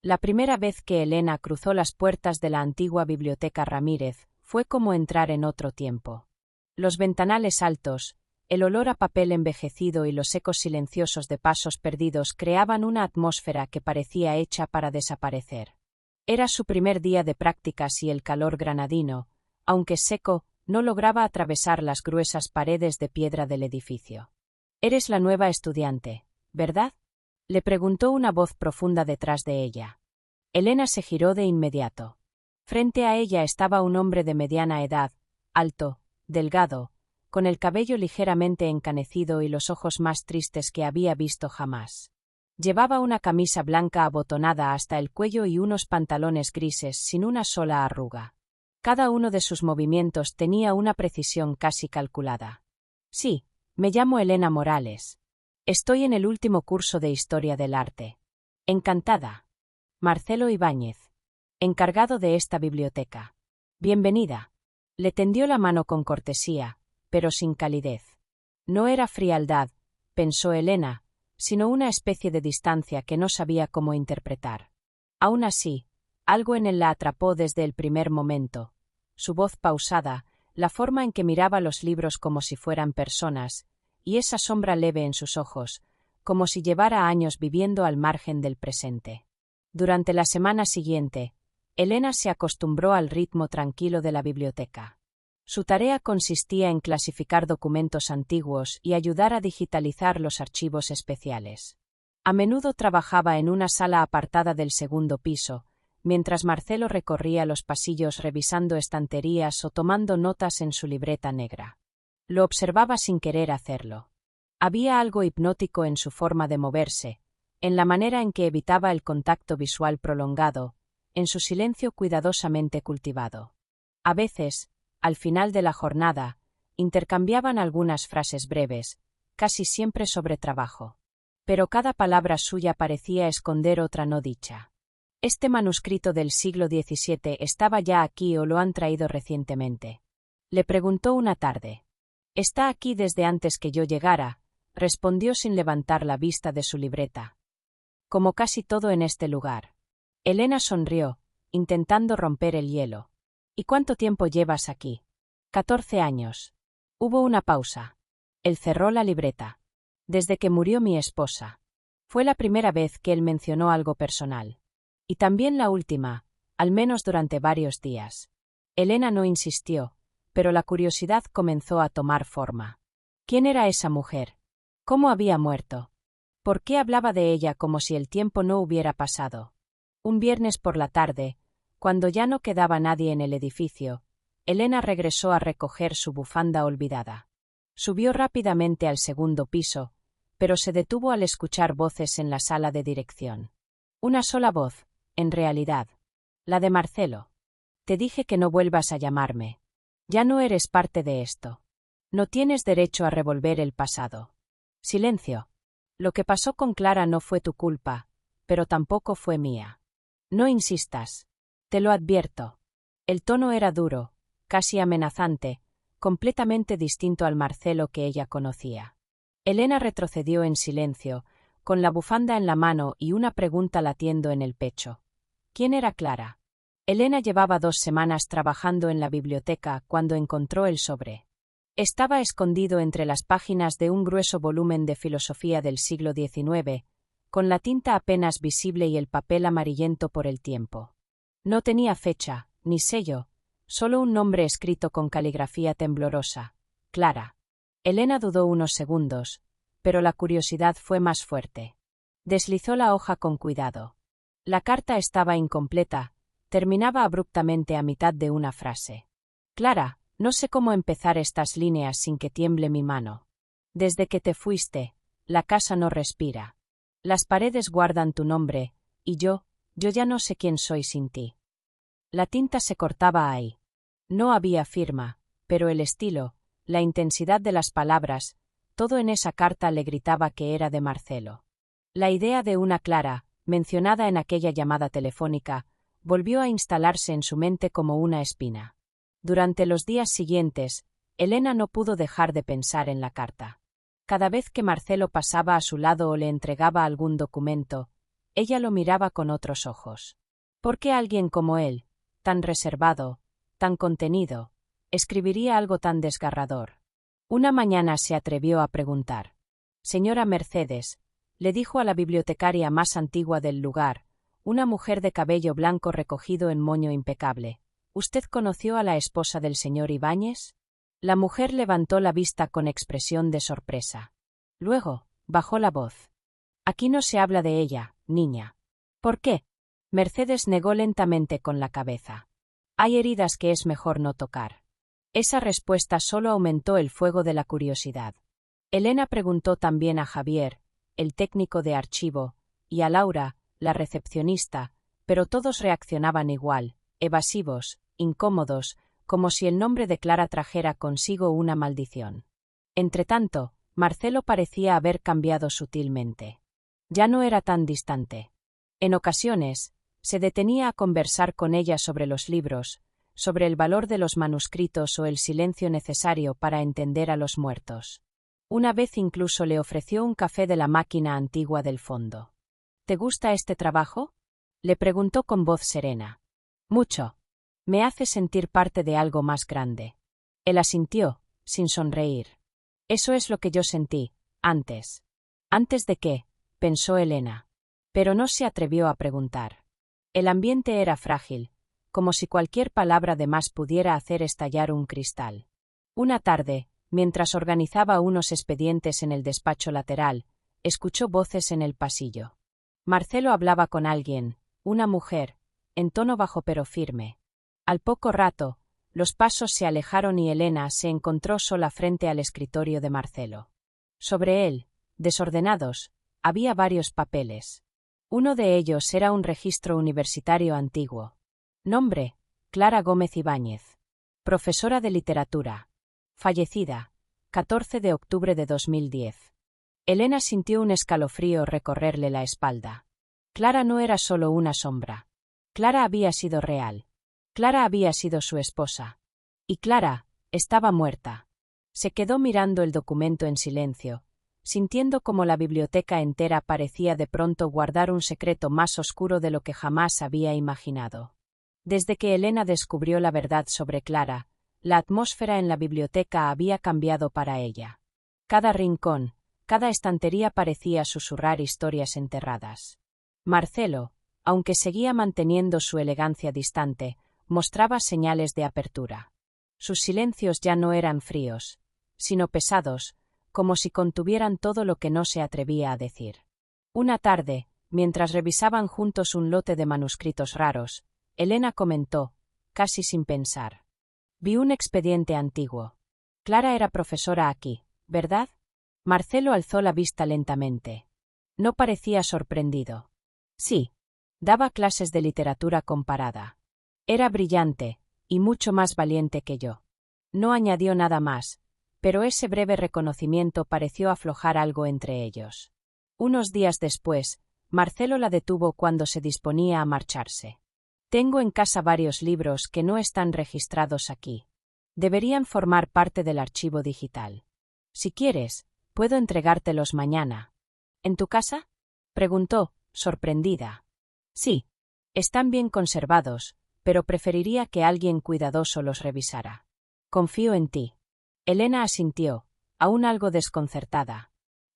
La primera vez que Elena cruzó las puertas de la antigua biblioteca Ramírez, fue como entrar en otro tiempo. Los ventanales altos, el olor a papel envejecido y los ecos silenciosos de pasos perdidos creaban una atmósfera que parecía hecha para desaparecer. Era su primer día de prácticas y el calor granadino, aunque seco, no lograba atravesar las gruesas paredes de piedra del edificio. «Eres la nueva estudiante, ¿verdad?», le preguntó una voz profunda detrás de ella. Elena se giró de inmediato. Frente a ella estaba un hombre de mediana edad, alto, delgado, con el cabello ligeramente encanecido y los ojos más tristes que había visto jamás. Llevaba una camisa blanca abotonada hasta el cuello y unos pantalones grises sin una sola arruga. Cada uno de sus movimientos tenía una precisión casi calculada. «Sí, me llamo Elena Morales. Estoy en el último curso de Historia del Arte. Encantada. Marcelo Ibáñez, encargado de esta biblioteca. Bienvenida». Le tendió la mano con cortesía, pero sin calidez. No era frialdad, pensó Elena, sino una especie de distancia que no sabía cómo interpretar. Aún así, algo en él la atrapó desde el primer momento. Su voz pausada, la forma en que miraba los libros como si fueran personas, y esa sombra leve en sus ojos, como si llevara años viviendo al margen del presente. Durante la semana siguiente, Elena se acostumbró al ritmo tranquilo de la biblioteca. Su tarea consistía en clasificar documentos antiguos y ayudar a digitalizar los archivos especiales. A menudo trabajaba en una sala apartada del segundo piso, mientras Marcelo recorría los pasillos revisando estanterías o tomando notas en su libreta negra. Lo observaba sin querer hacerlo. Había algo hipnótico en su forma de moverse, en la manera en que evitaba el contacto visual prolongado, en su silencio cuidadosamente cultivado. A veces, al final de la jornada, intercambiaban algunas frases breves, casi siempre sobre trabajo. Pero cada palabra suya parecía esconder otra no dicha. «¿Este manuscrito del siglo XVII estaba ya aquí o lo han traído recientemente?», le preguntó una tarde. «Está aquí desde antes que yo llegara», respondió sin levantar la vista de su libreta. «Como casi todo en este lugar». Elena sonrió, intentando romper el hielo. «¿Y cuánto tiempo llevas aquí?». 14 años. Hubo una pausa. Él cerró la libreta. «Desde que murió mi esposa». Fue la primera vez que él mencionó algo personal. Y también la última, al menos durante varios días. Elena no insistió, pero la curiosidad comenzó a tomar forma. ¿Quién era esa mujer? ¿Cómo había muerto? ¿Por qué hablaba de ella como si el tiempo no hubiera pasado? Un viernes por la tarde, cuando ya no quedaba nadie en el edificio, Elena regresó a recoger su bufanda olvidada. Subió rápidamente al segundo piso, pero se detuvo al escuchar voces en la sala de dirección. Una sola voz, en realidad. La de Marcelo. «Te dije que no vuelvas a llamarme. Ya no eres parte de esto. No tienes derecho a revolver el pasado». Silencio. «Lo que pasó con Clara no fue tu culpa, pero tampoco fue mía. No insistas. Te lo advierto». El tono era duro, casi amenazante, completamente distinto al Marcelo que ella conocía. Elena retrocedió en silencio, con la bufanda en la mano y una pregunta latiendo en el pecho. ¿Quién era Clara? Elena llevaba 2 semanas trabajando en la biblioteca cuando encontró el sobre. Estaba escondido entre las páginas de un grueso volumen de filosofía del siglo XIX, con la tinta apenas visible y el papel amarillento por el tiempo. No tenía fecha, ni sello, solo un nombre escrito con caligrafía temblorosa: Clara. Elena dudó unos segundos, pero la curiosidad fue más fuerte. Deslizó la hoja con cuidado. La carta estaba incompleta, terminaba abruptamente a mitad de una frase. «Clara, no sé cómo empezar estas líneas sin que tiemble mi mano. Desde que te fuiste, la casa no respira. Las paredes guardan tu nombre, y yo ya no sé quién soy sin ti». La tinta se cortaba ahí. No había firma, pero el estilo, la intensidad de las palabras, todo en esa carta le gritaba que era de Marcelo. La idea de una Clara, mencionada en aquella llamada telefónica, volvió a instalarse en su mente como una espina. Durante los días siguientes, Elena no pudo dejar de pensar en la carta. Cada vez que Marcelo pasaba a su lado o le entregaba algún documento, Ella lo miraba con otros ojos. ¿Por qué alguien como él, tan reservado, tan contenido, escribiría algo tan desgarrador? Una mañana se atrevió a preguntar. Señora Mercedes, le dijo a la bibliotecaria más antigua del lugar, una mujer de cabello blanco recogido en moño impecable. ¿Usted conoció a la esposa del señor Ibáñez? La mujer levantó la vista con expresión de sorpresa. Luego, bajó la voz. Aquí no se habla de ella, niña. ¿Por qué? Mercedes negó lentamente con la cabeza. Hay heridas que es mejor no tocar. Esa respuesta solo aumentó el fuego de la curiosidad. Elena preguntó también a Javier, el técnico de archivo, y a Laura, la recepcionista, pero todos reaccionaban igual, evasivos, incómodos, como si el nombre de Clara trajera consigo una maldición. Entretanto, Marcelo parecía haber cambiado sutilmente. Ya no era tan distante. En ocasiones, se detenía a conversar con ella sobre los libros, sobre el valor de los manuscritos o el silencio necesario para entender a los muertos. Una vez incluso le ofreció un café de la máquina antigua del fondo. ¿Te gusta este trabajo? Le preguntó con voz serena. Mucho. Me hace sentir parte de algo más grande. Él asintió, sin sonreír. Eso es lo que yo sentí, antes. ¿Antes de qué? Pensó Elena. Pero no se atrevió a preguntar. El ambiente era frágil, como si cualquier palabra de más pudiera hacer estallar un cristal. Una tarde, mientras organizaba unos expedientes en el despacho lateral, escuchó voces en el pasillo. Marcelo hablaba con alguien, una mujer, en tono bajo pero firme. Al poco rato, los pasos se alejaron y Elena se encontró sola frente al escritorio de Marcelo. Sobre él, desordenados, había varios papeles. Uno de ellos era un registro universitario antiguo. Nombre: Clara Gómez Ibáñez. Profesora de literatura. Fallecida, 14 de octubre de 2010. Elena sintió un escalofrío recorrerle la espalda. Clara no era solo una sombra. Clara había sido real. Clara había sido su esposa. Y Clara estaba muerta. Se quedó mirando el documento en silencio, sintiendo como la biblioteca entera parecía de pronto guardar un secreto más oscuro de lo que jamás había imaginado. Desde que Elena descubrió la verdad sobre Clara, la atmósfera en la biblioteca había cambiado para ella. Cada rincón, cada estantería parecía susurrar historias enterradas. Marcelo, aunque seguía manteniendo su elegancia distante, mostraba señales de apertura. Sus silencios ya no eran fríos, sino pesados, como si contuvieran todo lo que no se atrevía a decir. Una tarde, mientras revisaban juntos un lote de manuscritos raros, Elena comentó, casi sin pensar. Vi un expediente antiguo. Clara era profesora aquí, ¿verdad? Marcelo alzó la vista lentamente. No parecía sorprendido. Sí. Daba clases de literatura comparada. Era brillante, y mucho más valiente que yo. No añadió nada más, pero ese breve reconocimiento pareció aflojar algo entre ellos. Unos días después, Marcelo la detuvo cuando se disponía a marcharse. Tengo en casa varios libros que no están registrados aquí. Deberían formar parte del archivo digital. Si quieres, puedo entregártelos mañana. ¿En tu casa? Preguntó, sorprendida. Sí. Están bien conservados, pero preferiría que alguien cuidadoso los revisara. Confío en ti. Elena asintió, aún algo desconcertada.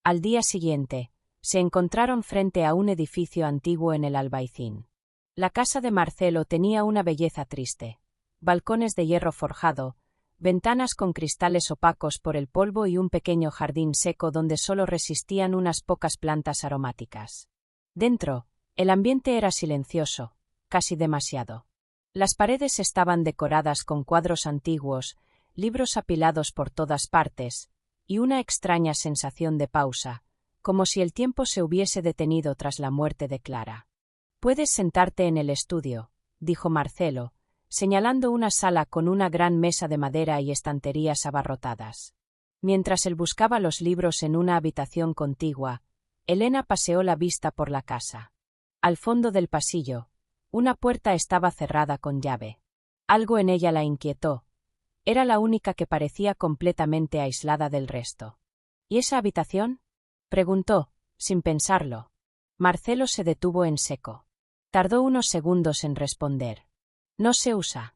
Al día siguiente, se encontraron frente a un edificio antiguo en el Albaicín. La casa de Marcelo tenía una belleza triste. Balcones de hierro forjado, ventanas con cristales opacos por el polvo y un pequeño jardín seco donde solo resistían unas pocas plantas aromáticas. Dentro, el ambiente era silencioso, casi demasiado. Las paredes estaban decoradas con cuadros antiguos, libros apilados por todas partes, y una extraña sensación de pausa, como si el tiempo se hubiese detenido tras la muerte de Clara. «Puedes sentarte en el estudio», dijo Marcelo, señalando una sala con una gran mesa de madera y estanterías abarrotadas. Mientras él buscaba los libros en una habitación contigua, Elena paseó la vista por la casa. Al fondo del pasillo, una puerta estaba cerrada con llave. Algo en ella la inquietó. Era la única que parecía completamente aislada del resto. ¿Y esa habitación?, preguntó, sin pensarlo. Marcelo se detuvo en seco. Tardó unos segundos en responder. No se usa.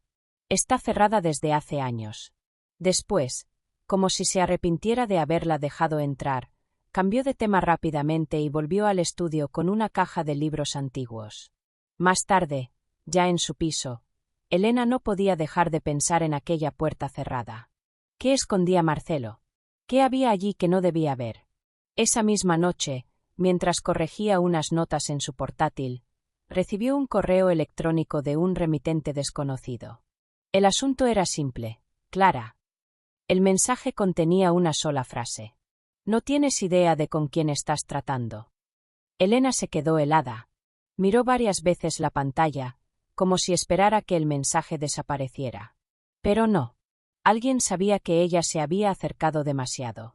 Está cerrada desde hace años. Después, como si se arrepintiera de haberla dejado entrar, cambió de tema rápidamente y volvió al estudio con una caja de libros antiguos. Más tarde, ya en su piso, Elena no podía dejar de pensar en aquella puerta cerrada. ¿Qué escondía Marcelo? ¿Qué había allí que no debía ver? Esa misma noche, mientras corregía unas notas en su portátil, recibió un correo electrónico de un remitente desconocido. El asunto era simple, Clara. El mensaje contenía una sola frase. No tienes idea de con quién estás tratando. Elena se quedó helada. Miró varias veces la pantalla, como si esperara que el mensaje desapareciera. Pero no. Alguien sabía que ella se había acercado demasiado.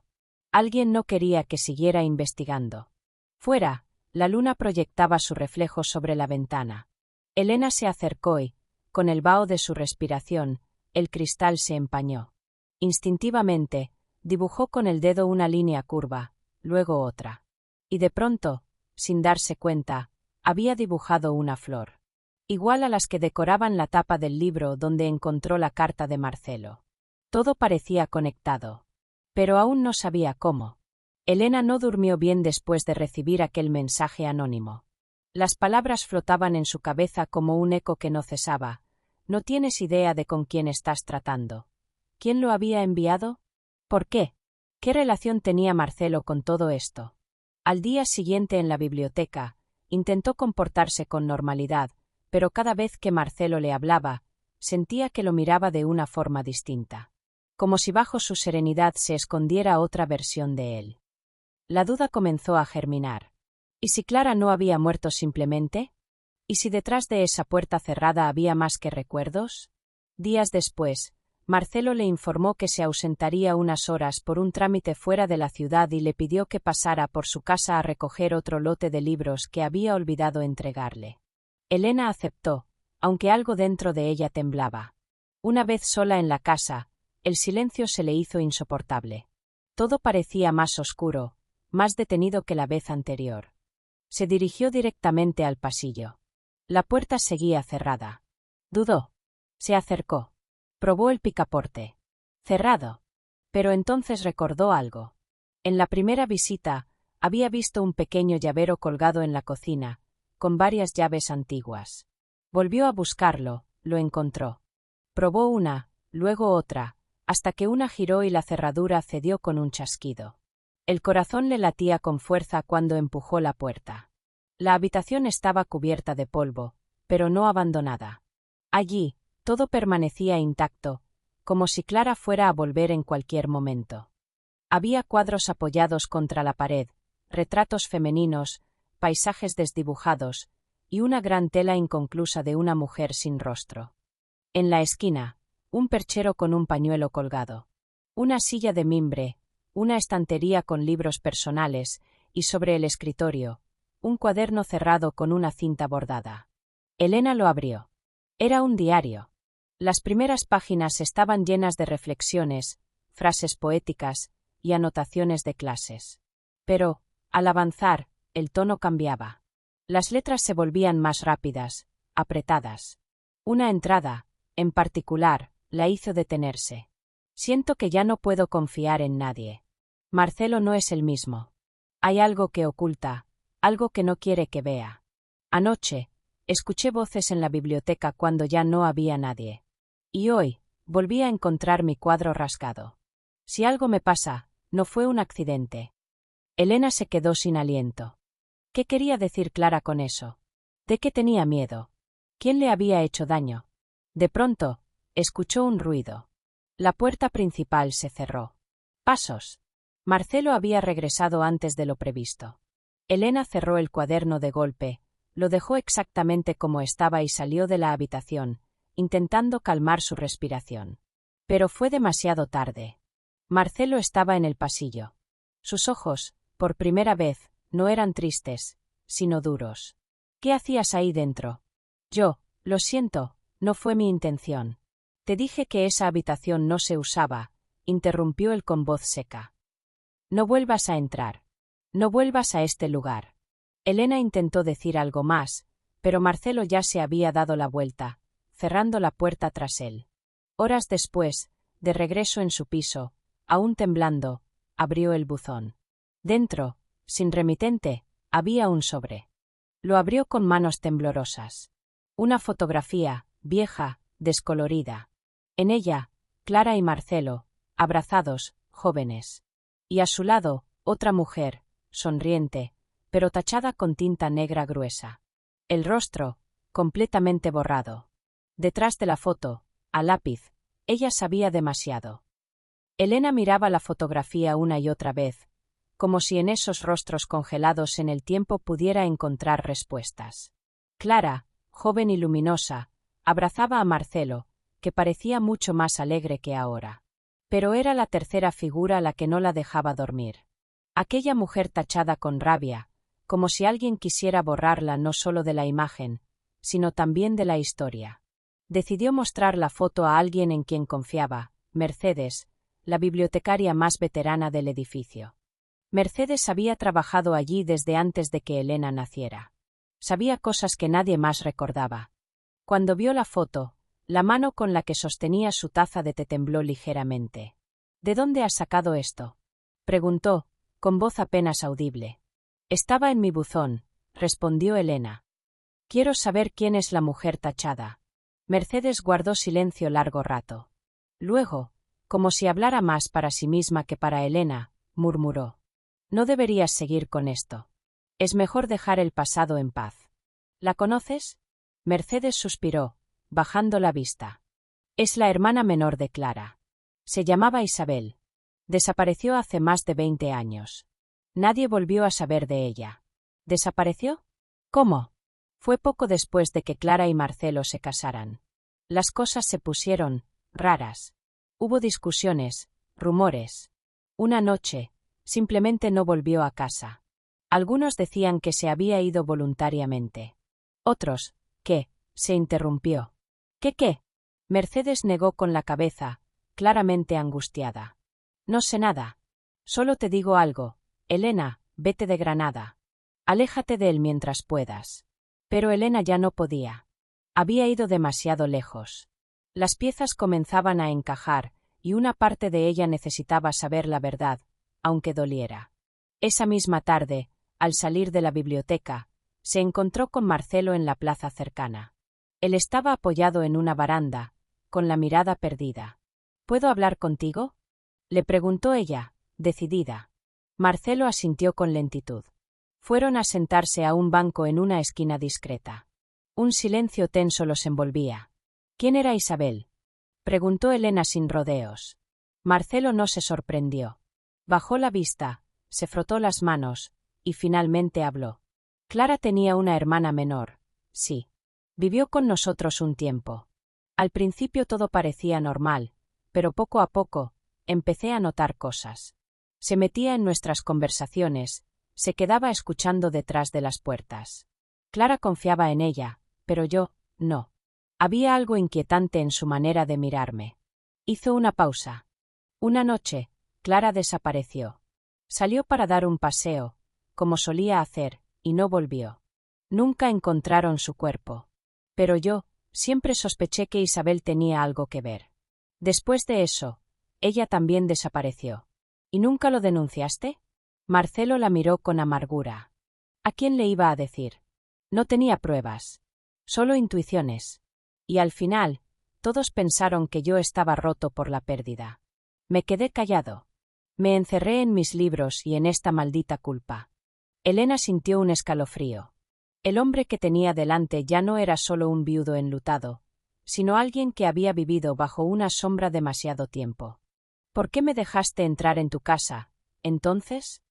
Alguien no quería que siguiera investigando. Fuera, la luna proyectaba su reflejo sobre la ventana. Elena se acercó y, con el vaho de su respiración, el cristal se empañó. Instintivamente, dibujó con el dedo una línea curva, luego otra. Y de pronto, sin darse cuenta, había dibujado una flor. Igual a las que decoraban la tapa del libro donde encontró la carta de Marcelo. Todo parecía conectado. Pero aún no sabía cómo. Elena no durmió bien después de recibir aquel mensaje anónimo. Las palabras flotaban en su cabeza como un eco que no cesaba. No tienes idea de con quién estás tratando. ¿Quién lo había enviado? ¿Por qué? ¿Qué relación tenía Marcelo con todo esto? Al día siguiente en la biblioteca, intentó comportarse con normalidad, pero cada vez que Marcelo le hablaba, sentía que lo miraba de una forma distinta. Como si bajo su serenidad se escondiera otra versión de él. La duda comenzó a germinar. ¿Y si Clara no había muerto simplemente? ¿Y si detrás de esa puerta cerrada había más que recuerdos? Días después, Marcelo le informó que se ausentaría unas horas por un trámite fuera de la ciudad y le pidió que pasara por su casa a recoger otro lote de libros que había olvidado entregarle. Elena aceptó, aunque algo dentro de ella temblaba. Una vez sola en la casa, el silencio se le hizo insoportable. Todo parecía más oscuro, más detenido que la vez anterior. Se dirigió directamente al pasillo. La puerta seguía cerrada. Dudó. Se acercó. Probó el picaporte. Cerrado. Pero entonces recordó algo. En la primera visita, había visto un pequeño llavero colgado en la cocina, con varias llaves antiguas. Volvió a buscarlo, lo encontró. Probó una, luego otra, hasta que una giró y la cerradura cedió con un chasquido. El corazón le latía con fuerza cuando empujó la puerta. La habitación estaba cubierta de polvo, pero no abandonada. Allí, todo permanecía intacto, como si Clara fuera a volver en cualquier momento. Había cuadros apoyados contra la pared, retratos femeninos, paisajes desdibujados, y una gran tela inconclusa de una mujer sin rostro. En la esquina, un perchero con un pañuelo colgado. Una silla de mimbre, una estantería con libros personales, y sobre el escritorio, un cuaderno cerrado con una cinta bordada. Elena lo abrió. Era un diario. Las primeras páginas estaban llenas de reflexiones, frases poéticas y anotaciones de clases. Pero, al avanzar, el tono cambiaba. Las letras se volvían más rápidas, apretadas. Una entrada, en particular, la hizo detenerse. Siento que ya no puedo confiar en nadie. Marcelo no es el mismo. Hay algo que oculta, algo que no quiere que vea. Anoche, escuché voces en la biblioteca cuando ya no había nadie. Y hoy, volví a encontrar mi cuadro rasgado. Si algo me pasa, no fue un accidente. Elena se quedó sin aliento. ¿Qué quería decir Clara con eso? ¿De qué tenía miedo? ¿Quién le había hecho daño? De pronto, escuchó un ruido. La puerta principal se cerró. Pasos. Marcelo había regresado antes de lo previsto. Elena cerró el cuaderno de golpe, lo dejó exactamente como estaba y salió de la habitación, intentando calmar su respiración. Pero fue demasiado tarde. Marcelo estaba en el pasillo. Sus ojos, por primera vez, no eran tristes, sino duros. ¿Qué hacías ahí dentro? Lo siento, no fue mi intención. Te dije que esa habitación no se usaba, interrumpió él con voz seca. No vuelvas a entrar. No vuelvas a este lugar. Elena intentó decir algo más, pero Marcelo ya se había dado la vuelta, cerrando la puerta tras él. Horas después, de regreso en su piso, aún temblando, abrió el buzón. Dentro, sin remitente, había un sobre. Lo abrió con manos temblorosas. Una fotografía, vieja, descolorida. En ella, Clara y Marcelo, abrazados, jóvenes. Y a su lado, otra mujer, sonriente, pero tachada con tinta negra gruesa. El rostro, completamente borrado. Detrás de la foto, a lápiz, ella sabía demasiado. Elena miraba la fotografía una y otra vez, como si en esos rostros congelados en el tiempo pudiera encontrar respuestas. Clara, joven y luminosa, abrazaba a Marcelo, que parecía mucho más alegre que ahora. Pero era la tercera figura la que no la dejaba dormir. Aquella mujer tachada con rabia, como si alguien quisiera borrarla no solo de la imagen, sino también de la historia. Decidió mostrar la foto a alguien en quien confiaba, Mercedes, la bibliotecaria más veterana del edificio. Mercedes había trabajado allí desde antes de que Elena naciera. Sabía cosas que nadie más recordaba. Cuando vio la foto, la mano con la que sostenía su taza de té tembló ligeramente. ¿De dónde has sacado esto?, preguntó, con voz apenas audible. Estaba en mi buzón, respondió Elena. Quiero saber quién es la mujer tachada. Mercedes guardó silencio largo rato. Luego, como si hablara más para sí misma que para Elena, murmuró. No deberías seguir con esto. Es mejor dejar el pasado en paz. ¿La conoces? Mercedes suspiró, bajando la vista. Es la hermana menor de Clara. Se llamaba Isabel. Desapareció hace más de 20 años. Nadie volvió a saber de ella. ¿Desapareció? ¿Cómo? Fue poco después de que Clara y Marcelo se casaran. Las cosas se pusieron raras. Hubo discusiones, rumores. Una noche, simplemente no volvió a casa. Algunos decían que se había ido voluntariamente. Otros, que, se interrumpió. ¿Qué? Mercedes negó con la cabeza, claramente angustiada. No sé nada. Solo te digo algo, Elena, vete de Granada. Aléjate de él mientras puedas. Pero Elena ya no podía. Había ido demasiado lejos. Las piezas comenzaban a encajar, y una parte de ella necesitaba saber la verdad, aunque doliera. Esa misma tarde, al salir de la biblioteca, se encontró con Marcelo en la plaza cercana. Él estaba apoyado en una baranda, con la mirada perdida. ¿Puedo hablar contigo?, le preguntó ella, decidida. Marcelo asintió con lentitud. Fueron a sentarse a un banco en una esquina discreta. Un silencio tenso los envolvía. ¿Quién era Isabel?, preguntó Elena sin rodeos. Marcelo no se sorprendió. Bajó la vista, se frotó las manos, y finalmente habló. Clara tenía una hermana menor, sí. Vivió con nosotros un tiempo. Al principio todo parecía normal, pero poco a poco, empecé a notar cosas. Se metía en nuestras conversaciones, se quedaba escuchando detrás de las puertas. Clara confiaba en ella, pero yo, no. Había algo inquietante en su manera de mirarme. Hizo una pausa. Una noche, Clara desapareció. Salió para dar un paseo, como solía hacer, y no volvió. Nunca encontraron su cuerpo. Pero yo, siempre sospeché que Isabel tenía algo que ver. Después de eso, ella también desapareció. ¿Y nunca lo denunciaste? Marcelo la miró con amargura. ¿A quién le iba a decir? No tenía pruebas. Solo intuiciones. Y al final, todos pensaron que yo estaba roto por la pérdida. Me quedé callado. Me encerré en mis libros y en esta maldita culpa. Elena sintió un escalofrío. El hombre que tenía delante ya no era solo un viudo enlutado, sino alguien que había vivido bajo una sombra demasiado tiempo. ¿Por qué me dejaste entrar en tu casa, entonces?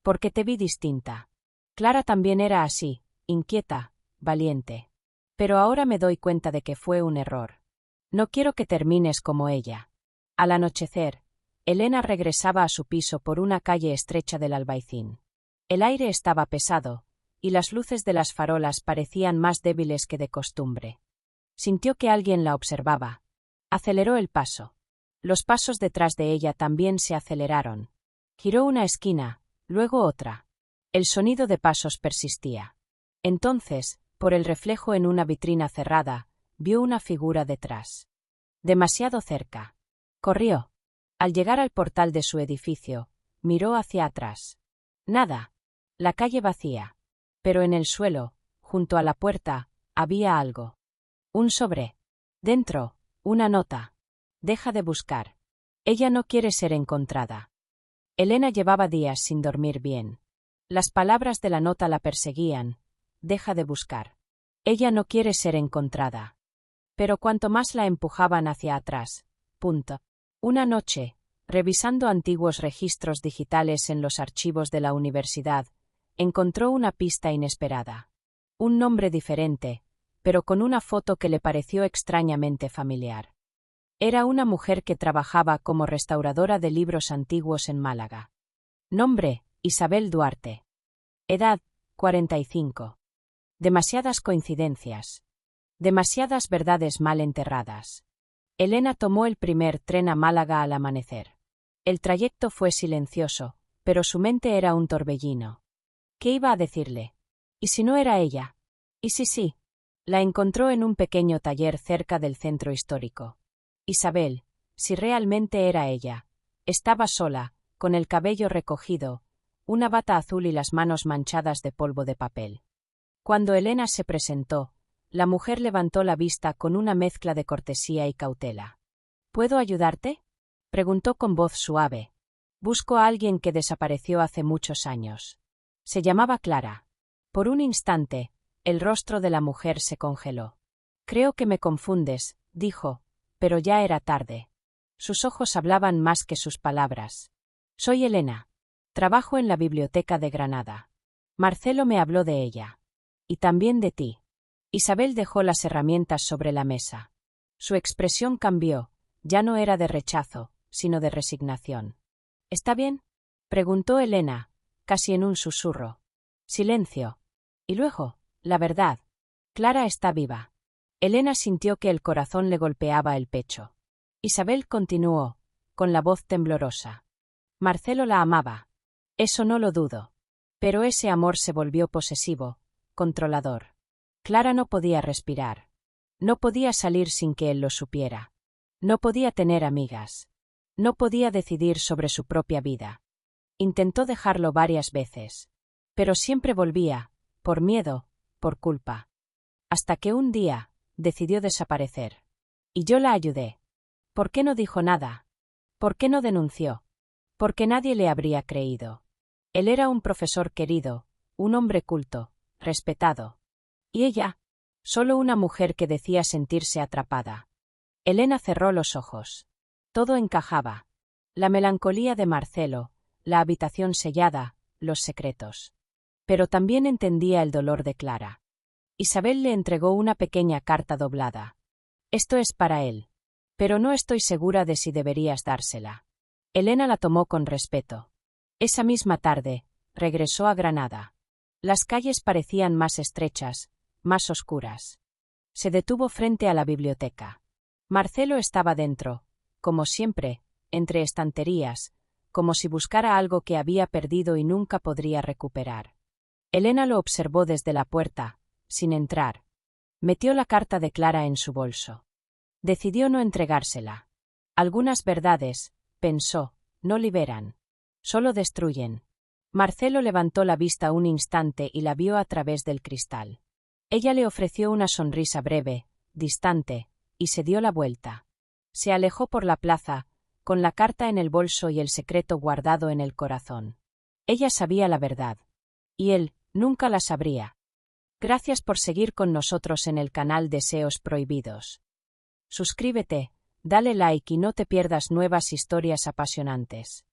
Porque te vi distinta. Clara también era así, inquieta, valiente. Pero ahora me doy cuenta de que fue un error. No quiero que termines como ella. Al anochecer, Elena regresaba a su piso por una calle estrecha del Albaicín. El aire estaba pesado, y las luces de las farolas parecían más débiles que de costumbre. Sintió que alguien la observaba. Aceleró el paso. Los pasos detrás de ella también se aceleraron. Giró una esquina, luego otra. El sonido de pasos persistía. Entonces, por el reflejo en una vitrina cerrada, vio una figura detrás. Demasiado cerca. Corrió. Al llegar al portal de su edificio, miró hacia atrás. Nada. La calle vacía. Pero en el suelo, junto a la puerta, había algo. Un sobre. Dentro, una nota. Deja de buscar. Ella no quiere ser encontrada. Elena llevaba días sin dormir bien. Las palabras de la nota la perseguían. Deja de buscar. Ella no quiere ser encontrada. Pero cuanto más la empujaban hacia atrás. Una noche, revisando antiguos registros digitales en los archivos de la universidad, encontró una pista inesperada. Un nombre diferente, pero con una foto que le pareció extrañamente familiar. Era una mujer que trabajaba como restauradora de libros antiguos en Málaga. Nombre: Isabel Duarte. Edad: 45. Demasiadas coincidencias. Demasiadas verdades mal enterradas. Elena tomó el primer tren a Málaga al amanecer. El trayecto fue silencioso, pero su mente era un torbellino. ¿Qué iba a decirle? ¿Y si no era ella? ¿Y si sí? La encontró en un pequeño taller cerca del centro histórico. Isabel, si realmente era ella, estaba sola, con el cabello recogido, una bata azul y las manos manchadas de polvo de papel. Cuando Elena se presentó, la mujer levantó la vista con una mezcla de cortesía y cautela. ¿Puedo ayudarte?, preguntó con voz suave. Busco a alguien que desapareció hace muchos años. Se llamaba Clara. Por un instante, el rostro de la mujer se congeló. Creo que me confundes, dijo, pero ya era tarde. Sus ojos hablaban más que sus palabras. Soy Elena. Trabajo en la biblioteca de Granada. Marcelo me habló de ella. Y también de ti. Isabel dejó las herramientas sobre la mesa. Su expresión cambió, ya no era de rechazo, sino de resignación. ¿Está bien?, preguntó Elena, casi en un susurro. Silencio. Y luego, la verdad. Clara está viva. Elena sintió que el corazón le golpeaba el pecho. Isabel continuó, con la voz temblorosa. Marcelo la amaba. Eso no lo dudo. Pero ese amor se volvió posesivo, controlador. Clara no podía respirar. No podía salir sin que él lo supiera. No podía tener amigas. No podía decidir sobre su propia vida. Intentó dejarlo varias veces. Pero siempre volvía, por miedo, por culpa. Hasta que un día, decidió desaparecer. Y yo la ayudé. ¿Por qué no dijo nada? ¿Por qué no denunció? Porque nadie le habría creído. Él era un profesor querido, un hombre culto, respetado. Y ella, solo una mujer que decía sentirse atrapada. Elena cerró los ojos. Todo encajaba. La melancolía de Marcelo, la habitación sellada, los secretos. Pero también entendía el dolor de Clara. Isabel le entregó una pequeña carta doblada. Esto es para él. Pero no estoy segura de si deberías dársela. Elena la tomó con respeto. Esa misma tarde, regresó a Granada. Las calles parecían más estrechas, más oscuras. Se detuvo frente a la biblioteca. Marcelo estaba dentro, como siempre, entre estanterías, como si buscara algo que había perdido y nunca podría recuperar. Elena lo observó desde la puerta, sin entrar. Metió la carta de Clara en su bolso. Decidió no entregársela. Algunas verdades, pensó, no liberan. Solo destruyen. Marcelo levantó la vista un instante y la vio a través del cristal. Ella le ofreció una sonrisa breve, distante, y se dio la vuelta. Se alejó por la plaza, con la carta en el bolso y el secreto guardado en el corazón. Ella sabía la verdad. Y él, nunca la sabría. Gracias por seguir con nosotros en el canal Deseos Prohibidos. Suscríbete, dale like y no te pierdas nuevas historias apasionantes.